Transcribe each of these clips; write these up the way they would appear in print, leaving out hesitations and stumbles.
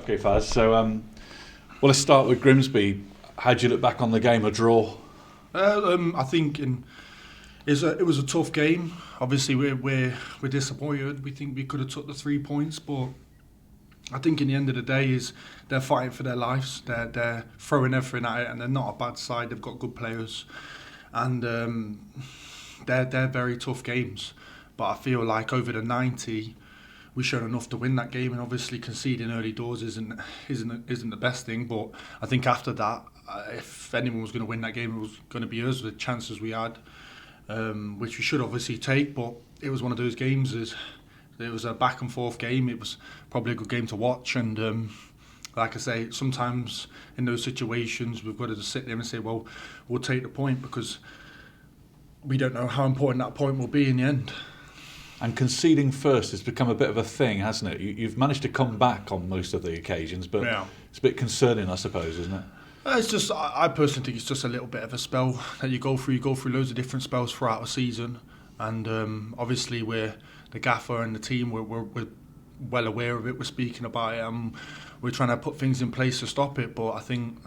Okay, Faz. So, well, let's start with Grimsby. How do you look back on the game? A draw? I think it was a tough game. Obviously, we're disappointed. We think we could have took the 3 points, but I think in the end of the day is they're fighting for their lives. They're throwing everything at it, and they're not a bad side. They've got good players, and they're very tough games. But I feel like over the 90, we showed enough to win that game, and obviously conceding early doors isn't the best thing. But I think after that, if anyone was going to win that game, it was going to be us with the chances we had, which we should obviously take. But it was one of those games. It was a back and forth game. It was probably a good game to watch, and like I say, sometimes in those situations we've got to just sit there and say, well, we'll take the point, because we don't know how important that point will be in the end. And conceding first has become a bit of a thing, hasn't it? You've managed to come back on most of the occasions, but It's a bit concerning, I suppose, isn't it? It's just, I personally think it's just a little bit of a spell that you go through. You go through loads of different spells throughout a season, and obviously we're the gaffer and the team. We're well aware of it. We're speaking about it, and we're trying to put things in place to stop it. But I think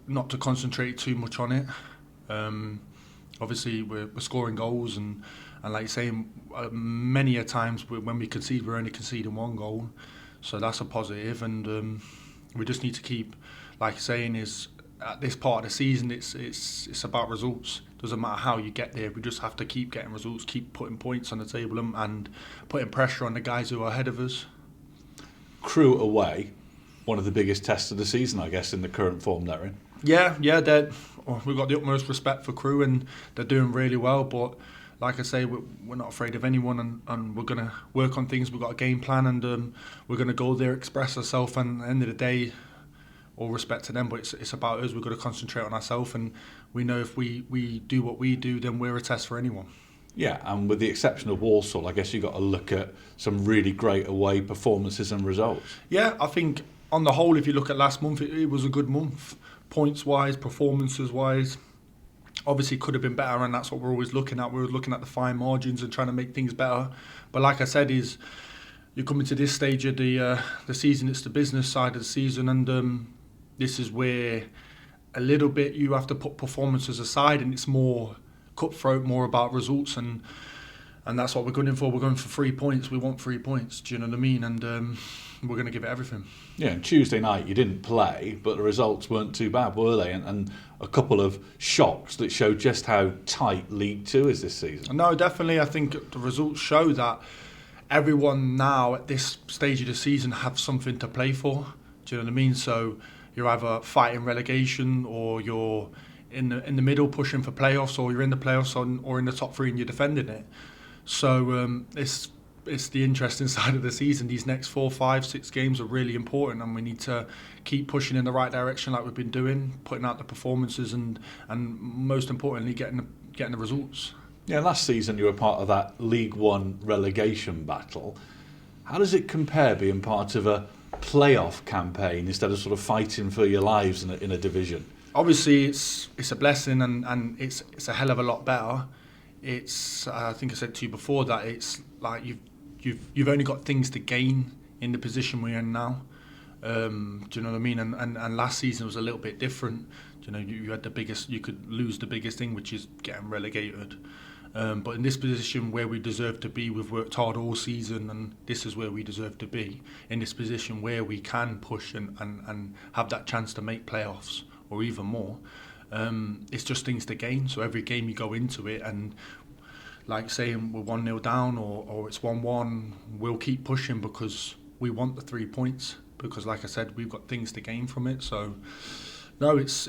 not to concentrate too much on it. Obviously, we're scoring goals, and like you're saying, many a times when we concede, we're only conceding one goal, so that's a positive. And we just need to keep, like you're saying, is at this part of the season, it's about results. Doesn't matter how you get there. We just have to keep getting results, keep putting points on the table, and putting pressure on the guys who are ahead of us. Crewe away, one of the biggest tests of the season, I guess, in the current form they're in. Yeah, we've got the utmost respect for Crewe, and they're doing really well. But like I say, we're not afraid of anyone, and we're going to work on things. We've got a game plan, and we're going to go there, express ourselves, and at the end of the day, all respect to them, but it's about us. We've got to concentrate on ourselves, and we know if we do what we do, then we're a test for anyone. Yeah, and with the exception of Walsall, I guess you've got to look at some really great away performances and results. Yeah, I think on the whole, if you look at last month, it was a good month, points-wise, performances-wise. Obviously could have been better, and that's what we're always looking at. We're looking at the fine margins and trying to make things better. But like I said, you're coming to this stage of the season. It's the business side of the season, and this is where a little bit you have to put performances aside, and it's more cutthroat, more about results, and that's what we're going for. We're going for 3 points. We want 3 points. Do you know what I mean? And we're going to give it everything. Yeah, and Tuesday night you didn't play, but the results weren't too bad, were they? And a couple of shocks that show just how tight League Two is this season. No, definitely. I think the results show that everyone now at this stage of the season have something to play for. Do you know what I mean? So you're either fighting relegation, or you're in the middle pushing for playoffs, or you're in the playoffs or in the top three and you're defending it. So it's the interesting side of the season. These next 4, 5, 6 games are really important, and we need to keep pushing in the right direction like we've been doing, putting out the performances, and most importantly getting the results. Yeah, last season you were part of that League One relegation battle. How does it compare being part of a playoff campaign instead of sort of fighting for your lives in a division? Obviously it's a blessing, and it's a hell of a lot better. It's I think I said to you before that it's like you've only got things to gain in the position we're in now. Do you know what I mean? And last season was a little bit different. You know, you had you could lose the biggest thing, which is getting relegated. But in this position where we deserve to be, we've worked hard all season, and this is where we deserve to be, in this position where we can push and have that chance to make playoffs or even more. It's just things to gain. So every game you go into it, and like saying we're 1-0 down or it's 1-1, we'll keep pushing because we want the 3 points, because like I said, we've got things to gain from it. So no, it's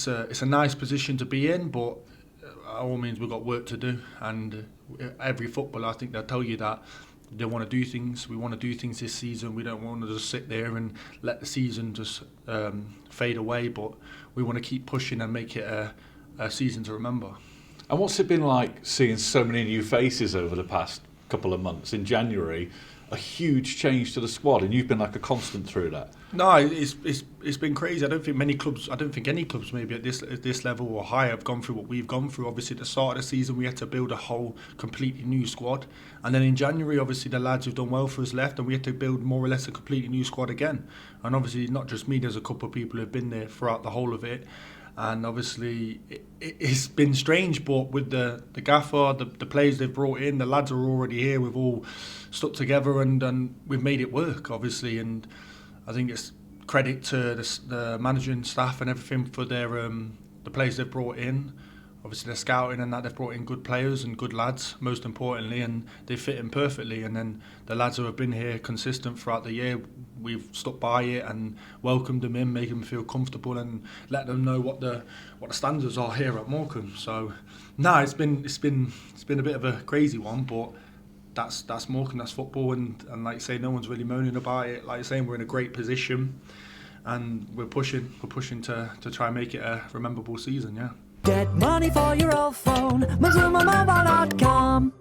a nice position to be in, but by all means we've got work to do, and every footballer, I think they'll tell you that they want to do things. We want to do things this season. We don't want to just sit there and let the season just fade away, but we want to keep pushing and make it a season to remember. And what's it been like seeing so many new faces over the past couple of months? In January, a huge change to the squad, and you've been like a constant through that. No, it's been crazy. I don't think any clubs maybe at this level or higher have gone through what we've gone through. Obviously, at the start of the season, we had to build a whole completely new squad, and then in January, obviously, the lads who've done well for us left, and we had to build more or less a completely new squad again. And obviously, not just me. There's a couple of people who've been there throughout the whole of it. And obviously, it's been strange, but with the gaffer, the players they've brought in, the lads are already here. We've all stuck together and we've made it work, obviously. And I think it's credit to the managing staff and everything for their the players they've brought in. Obviously, they're scouting and that they've brought in good players and good lads, most importantly, and they fit in perfectly. And then the lads who have been here consistent throughout the year, we've stuck by it and welcomed them in, making them feel comfortable and let them know what the standards are here at Morecambe. So, it's been a bit of a crazy one, but that's Morecambe, that's football, and like you say, no one's really moaning about it. Like you're saying, we're in a great position, and we're pushing to try and make it a rememberable season. Yeah. Get money for your old phone, MazumaMobile.com.